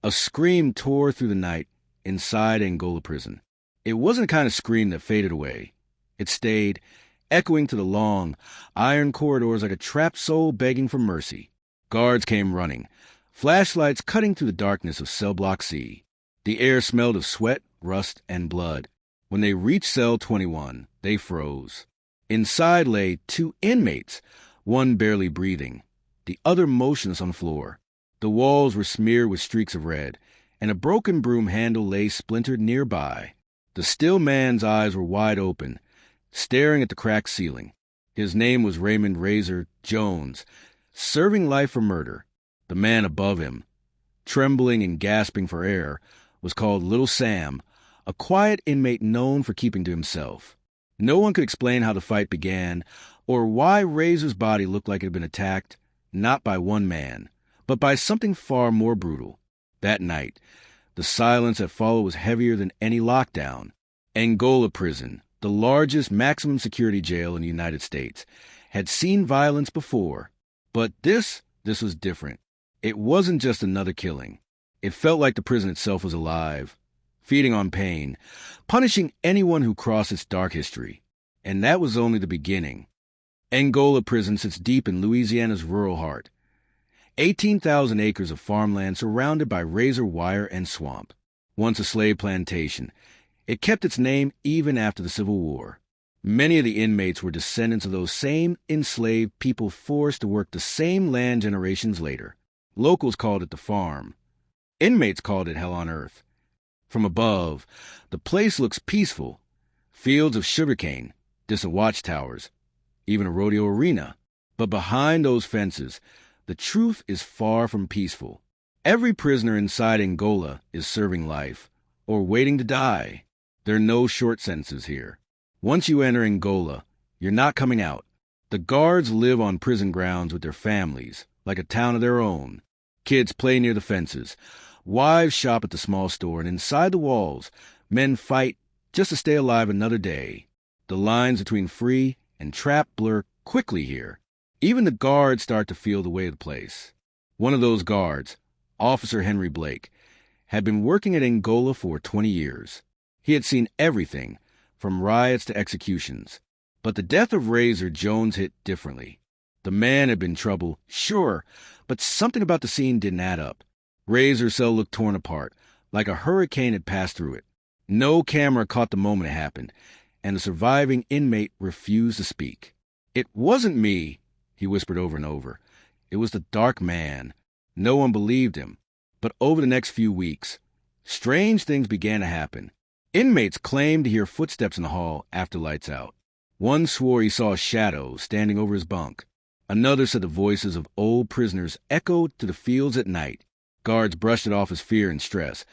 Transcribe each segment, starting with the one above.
A scream tore through the night inside Angola prison. It wasn't a kind of scream that faded away. It stayed, echoing to the long, iron corridors like a trapped soul begging for mercy. Guards came running, flashlights cutting through the darkness of cell block C. The air smelled of sweat, rust, and blood. When they reached cell 21, they froze. Inside lay 2 inmates, one barely breathing, the other motionless on the floor. The walls were smeared with streaks of red, and a broken broom handle lay splintered nearby. The still man's eyes were wide open, staring at the cracked ceiling. His name was Raymond Razor Jones, serving life for murder. The man above him, trembling and gasping for air, was called Little Sam, a quiet inmate known for keeping to himself. No one could explain how the fight began, or why Razor's body looked like it had been attacked, not by one man, but by something far more brutal. That night, the silence that followed was heavier than any lockdown. Angola prison, the largest maximum security jail in the United States, had seen violence before, but this was different. It wasn't just another killing. It felt like the prison itself was alive, feeding on pain, punishing anyone who crossed its dark history. And that was only the beginning. Angola prison sits deep in Louisiana's rural heart. 18,000 acres of farmland surrounded by razor wire and swamp. Once a slave plantation, it kept its name even after the Civil War. Many of the inmates were descendants of those same enslaved people forced to work the same land generations later. Locals called it the farm. Inmates called it hell on earth. From above, the place looks peaceful. Fields of sugarcane, distant watchtowers, even a rodeo arena. But behind those fences, the truth is far from peaceful. Every prisoner inside Angola is serving life, or waiting to die. There are no short sentences here. Once you enter Angola, you're not coming out. The guards live on prison grounds with their families, like a town of their own. Kids play near the fences. Wives shop at the small store, and inside the walls, men fight just to stay alive another day. The lines between free and trapped blur quickly here. Even the guards start to feel the weight of the place. One of those guards, Officer Henry Blake, had been working at Angola for 20 years. He had seen everything, from riots to executions. But the death of Razor Jones hit differently. The man had been trouble, sure, but something about the scene didn't add up. Razor's cell looked torn apart, like a hurricane had passed through it. No camera caught the moment it happened, and the surviving inmate refused to speak. "It wasn't me," he whispered over and over. "It was the dark man." No one believed him. But over the next few weeks, strange things began to happen. Inmates claimed to hear footsteps in the hall after lights out. One swore he saw a shadow standing over his bunk. Another said the voices of old prisoners echoed to the fields at night. Guards brushed it off as fear and stress,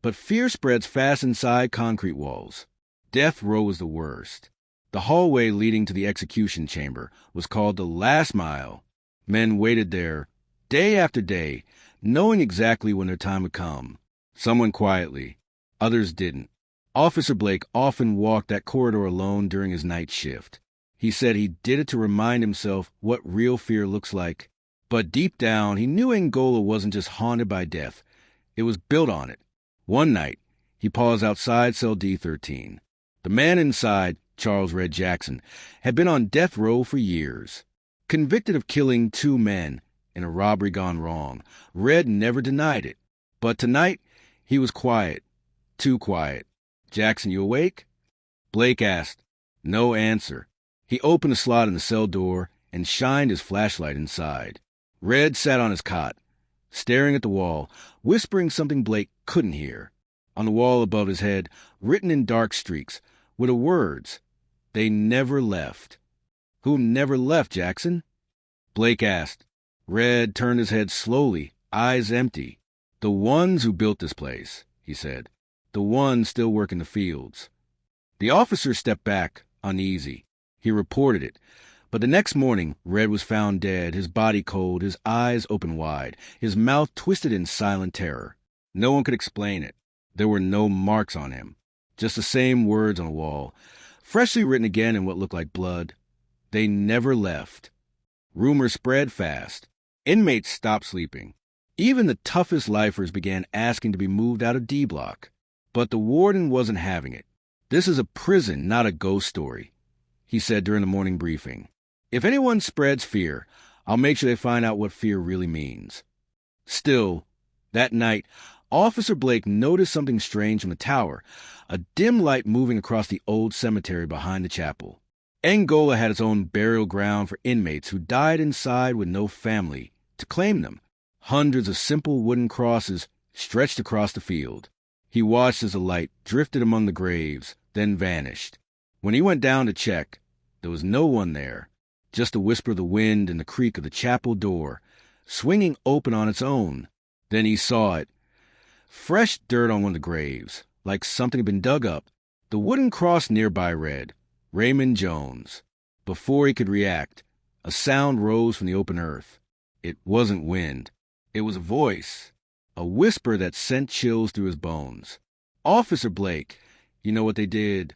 but fear spreads fast inside concrete walls. Death row was the worst. The hallway leading to the execution chamber was called the last mile. Men waited there, day after day, knowing exactly when their time would come. Some went quietly, others didn't. Officer Blake often walked that corridor alone during his night shift. He said he did it to remind himself what real fear looks like. But deep down, he knew Angola wasn't just haunted by death. It was built on it. One night, he paused outside cell D13. The man inside, Charles Red Jackson, had been on death row for years. Convicted of killing 2 men in a robbery gone wrong, Red never denied it. But tonight, he was quiet. Too quiet. "Jackson, you awake?" Blake asked. No answer. He opened a slot in the cell door and shined his flashlight inside. Red sat on his cot, staring at the wall, whispering something Blake couldn't hear. On the wall above his head, written in dark streaks, were the words, "They never left." "Who never left, Jackson?" Blake asked. Red turned his head slowly, eyes empty. "The ones who built this place," he said. "The ones still working the fields." The officer stepped back, uneasy. He reported it. But the next morning, Red was found dead, his body cold, his eyes open wide, his mouth twisted in silent terror. No one could explain it. There were no marks on him. Just the same words on the wall, freshly written again in what looked like blood. They never left. Rumors spread fast. Inmates stopped sleeping. Even the toughest lifers began asking to be moved out of D Block. But the warden wasn't having it. "This is a prison, not a ghost story," he said during the morning briefing. "If anyone spreads fear, I'll make sure they find out what fear really means." Still, that night, Officer Blake noticed something strange from the tower, a dim light moving across the old cemetery behind the chapel. Angola had its own burial ground for inmates who died inside with no family to claim them. Hundreds of simple wooden crosses stretched across the field. He watched as the light drifted among the graves, then vanished. When he went down to check, there was no one there, just the whisper of the wind and the creak of the chapel door, swinging open on its own. Then he saw it. Fresh dirt on one of the graves, like something had been dug up. The wooden cross nearby read, "Raymond Jones." Before he could react, a sound rose from the open earth. It wasn't wind. It was a voice, a whisper that sent chills through his bones. "Officer Blake, you know what they did?"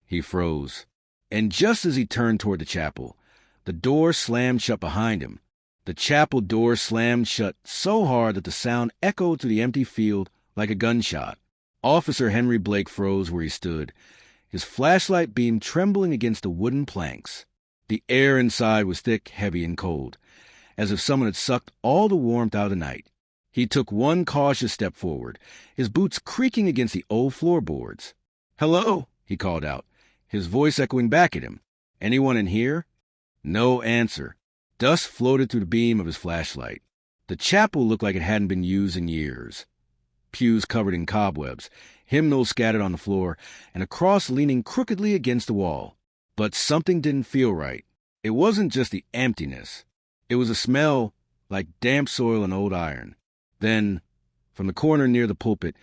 He froze. And just as he turned toward the chapel, the door slammed shut behind him. The chapel door slammed shut so hard that the sound echoed through the empty field like a gunshot. Officer Henry Blake froze where he stood, his flashlight beam trembling against the wooden planks. The air inside was thick, heavy, and cold, as if someone had sucked all the warmth out of the night. He took one cautious step forward, his boots creaking against the old floorboards. "Hello," he called out, his voice echoing back at him. "Anyone in here?" No answer. Dust floated through the beam of his flashlight. The chapel looked like it hadn't been used in years. Pews covered in cobwebs, hymnals scattered on the floor, and a cross leaning crookedly against the wall. But something didn't feel right. It wasn't just the emptiness. It was a smell like damp soil and old iron. Then, from the corner near the pulpit,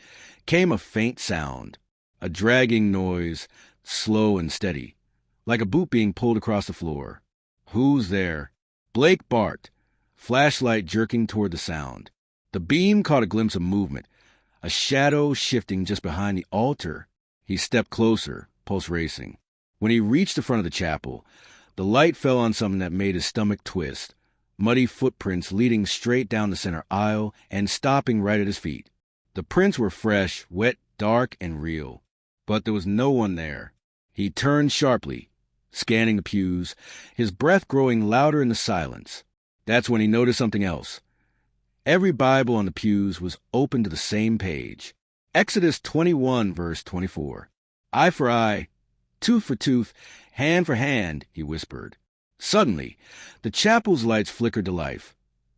came a faint sound, a dragging noise, slow and steady, like a boot being pulled across the floor. "Who's there?" Blake barked, flashlight jerking toward the sound. The beam caught a glimpse of movement, a shadow shifting just behind the altar. He stepped closer, pulse racing. When he reached the front of the chapel, the light fell on something that made his stomach twist, muddy footprints leading straight down the center aisle and stopping right at his feet. The prints were fresh, wet, dark, and real. But there was no one there. He turned sharply, scanning the pews, his breath growing louder in the silence. That's when he noticed something else. Every Bible on the pews was open to the same page. Exodus 21, verse 24. "Eye for eye, tooth for tooth, hand for hand," he whispered. Suddenly, the chapel's lights flickered to life.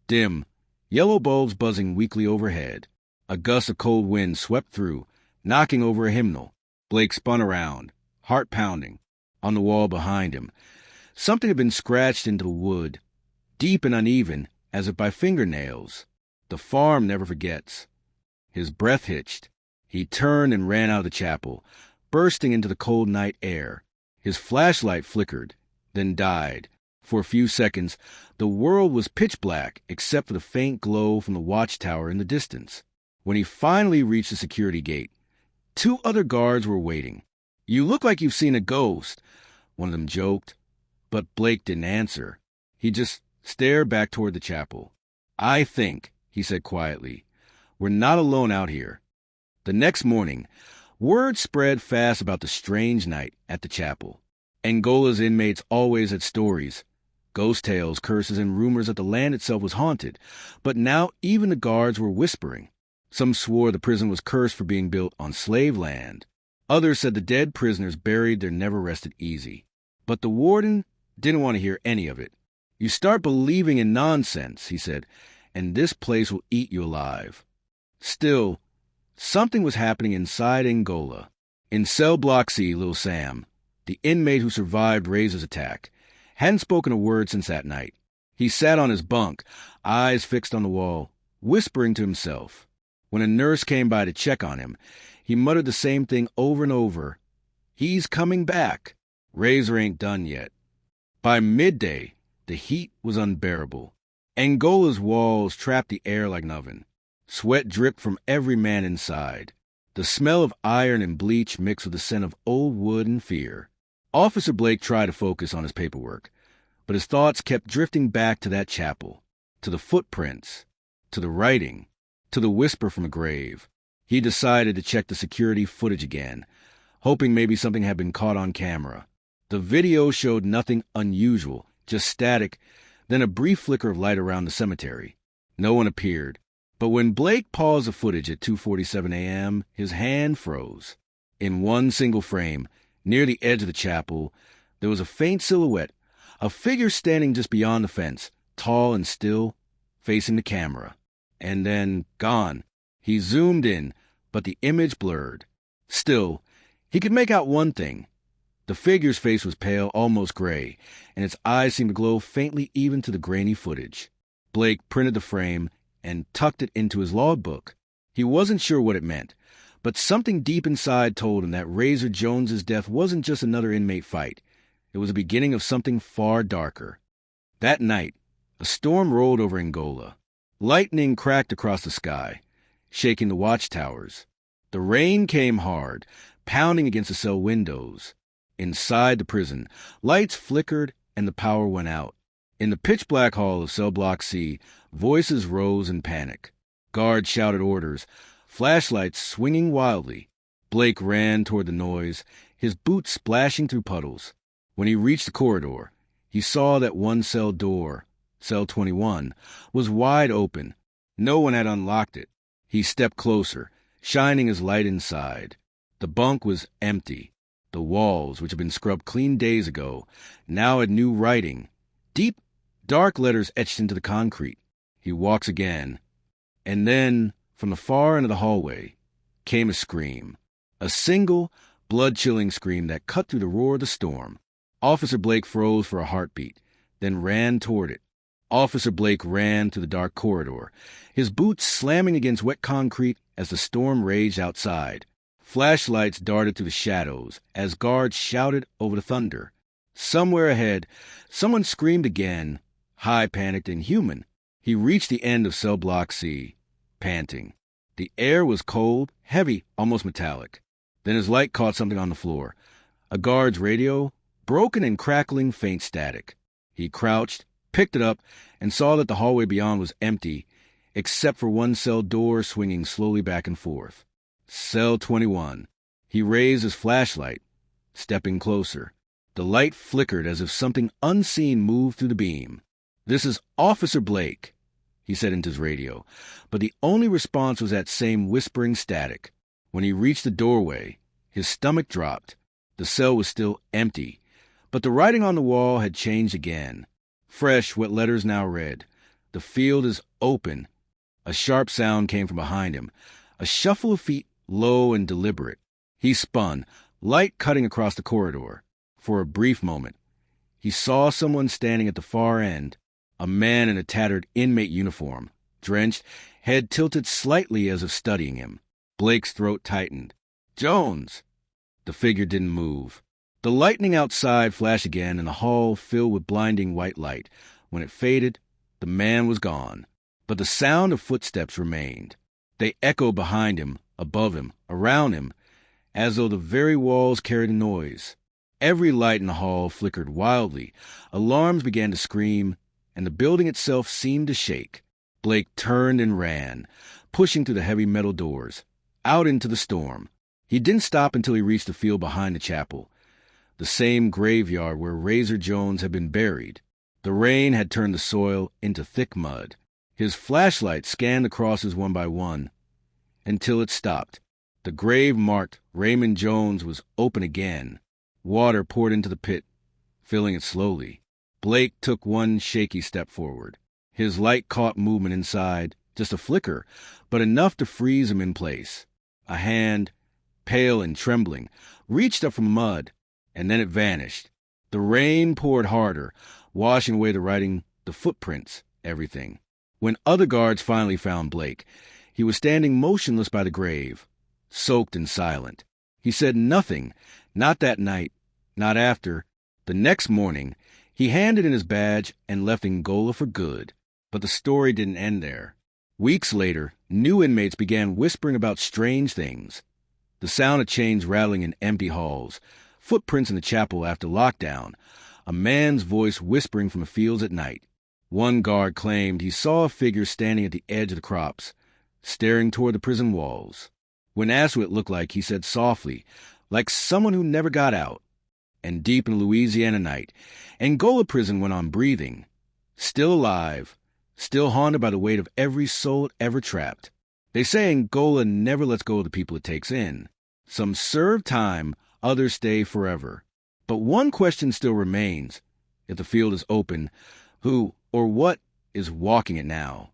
Dim, yellow bulbs buzzing weakly overhead. A gust of cold wind swept through, knocking over a hymnal. Blake spun around, heart pounding. On the wall behind him, something had been scratched into the wood, deep and uneven, as if by fingernails. The farm never forgets. His breath hitched. He turned and ran out of the chapel, bursting into the cold night air. His flashlight flickered, then died. For a few seconds, the world was pitch black except for the faint glow from the watchtower in the distance. When he finally reached the security gate, 2 other guards were waiting. "You look like you've seen a ghost," one of them joked. But Blake didn't answer. He just stared back toward the chapel. "I think," he said quietly, "we're not alone out here." The next morning, word spread fast about the strange night at the chapel. Angola's inmates always had stories, ghost tales, curses, and rumors that the land itself was haunted. But now even the guards were whispering. Some swore the prison was cursed for being built on slave land. Others said the dead prisoners buried there never rested easy. But the warden didn't want to hear any of it. "You start believing in nonsense," he said, "and this place will eat you alive." Still, something was happening inside Angola. In cell block C, Little Sam, the inmate who survived Razor's attack, hadn't spoken a word since that night. He sat on his bunk, eyes fixed on the wall, whispering to himself. When a nurse came by to check on him, he muttered the same thing over and over. "He's coming back. Razor ain't done yet." By midday, the heat was unbearable. Angola's walls trapped the air like an oven. Sweat dripped from every man inside. The smell of iron and bleach mixed with the scent of old wood and fear. Officer Blake tried to focus on his paperwork, but his thoughts kept drifting back to that chapel, to the footprints, to the writing, to the whisper from a grave. He decided to check the security footage again, hoping maybe something had been caught on camera. The video showed nothing unusual, just static, then a brief flicker of light around the cemetery. No one appeared. But when Blake paused the footage at 2:47 a.m., his hand froze. In one single frame, near the edge of the chapel, there was a faint silhouette, a figure standing just beyond the fence, tall and still, facing the camera. And then, gone. He zoomed in, but the image blurred. Still, he could make out one thing. The figure's face was pale, almost gray, and its eyes seemed to glow faintly even to the grainy footage. Blake printed the frame and tucked it into his logbook. He wasn't sure what it meant, but something deep inside told him that Razor Jones's death wasn't just another inmate fight. It was the beginning of something far darker. That night, a storm rolled over Angola. Lightning cracked across the sky, shaking the watchtowers. The rain came hard, pounding against the cell windows. Inside the prison, lights flickered and the power went out. In the pitch-black hall of Cell Block C, voices rose in panic. Guards shouted orders, flashlights swinging wildly. Blake ran toward the noise, his boots splashing through puddles. When he reached the corridor, he saw that one cell door, Cell 21, was wide open. No one had unlocked it. He stepped closer, shining his light inside. The bunk was empty. The walls, which had been scrubbed clean days ago, now had new writing. Deep, dark letters etched into the concrete. He walks again. And then, from the far end of the hallway, came a scream. A single, blood-chilling scream that cut through the roar of the storm. Officer Blake froze for a heartbeat, then ran toward it. Officer Blake ran through the dark corridor, his boots slamming against wet concrete as the storm raged outside. Flashlights darted through the shadows as guards shouted over the thunder. Somewhere ahead, someone screamed again, high-panicked and human. He reached the end of Cell Block C, panting. The air was cold, heavy, almost metallic. Then his light caught something on the floor. A guard's radio, broken and crackling faint static. He crouched, picked it up, and saw that the hallway beyond was empty, except for one cell door swinging slowly back and forth. Cell 21. He raised his flashlight, stepping closer. The light flickered as if something unseen moved through the beam. "This is Officer Blake," he said into his radio, but the only response was that same whispering static. When he reached the doorway, his stomach dropped. The cell was still empty, but the writing on the wall had changed again. Fresh, wet letters now read, "The field is open." A sharp sound came from behind him, a shuffle of feet, low and deliberate. He spun, light cutting across the corridor. For a brief moment, he saw someone standing at the far end, a man in a tattered inmate uniform, drenched, head tilted slightly as if studying him. Blake's throat tightened. "Jones!" The figure didn't move. The lightning outside flashed again, and the hall filled with blinding white light. When it faded, the man was gone. But the sound of footsteps remained. They echoed behind him, above him, around him, as though the very walls carried a noise. Every light in the hall flickered wildly. Alarms began to scream, and the building itself seemed to shake. Blake turned and ran, pushing through the heavy metal doors, out into the storm. He didn't stop until he reached the field behind the chapel, the same graveyard where Razor Jones had been buried. The rain had turned the soil into thick mud. His flashlight scanned the crosses one by one, until it stopped. The grave marked Raymond Jones was open again. Water poured into the pit, filling it slowly. Blake took one shaky step forward. His light caught movement inside, just a flicker, but enough to freeze him in place. A hand, pale and trembling, reached up from mud, and then it vanished. The rain poured harder, washing away the writing, the footprints, everything. When other guards finally found Blake, he was standing motionless by the grave, soaked and silent. He said nothing, not that night, not after. The next morning, he handed in his badge and left Angola for good. But the story didn't end there. Weeks later, new inmates began whispering about strange things. The sound of chains rattling in empty halls, footprints in the chapel after lockdown, a man's voice whispering from the fields at night. One guard claimed he saw a figure standing at the edge of the crops, staring toward the prison walls. When asked what it looked like, he said softly, like someone who never got out. And deep in the Louisiana night, Angola prison went on breathing, still alive, still haunted by the weight of every soul it ever trapped. They say Angola never lets go of the people it takes in. Some serve time, others stay forever. But one question still remains. If the field is open, who or what is walking it now?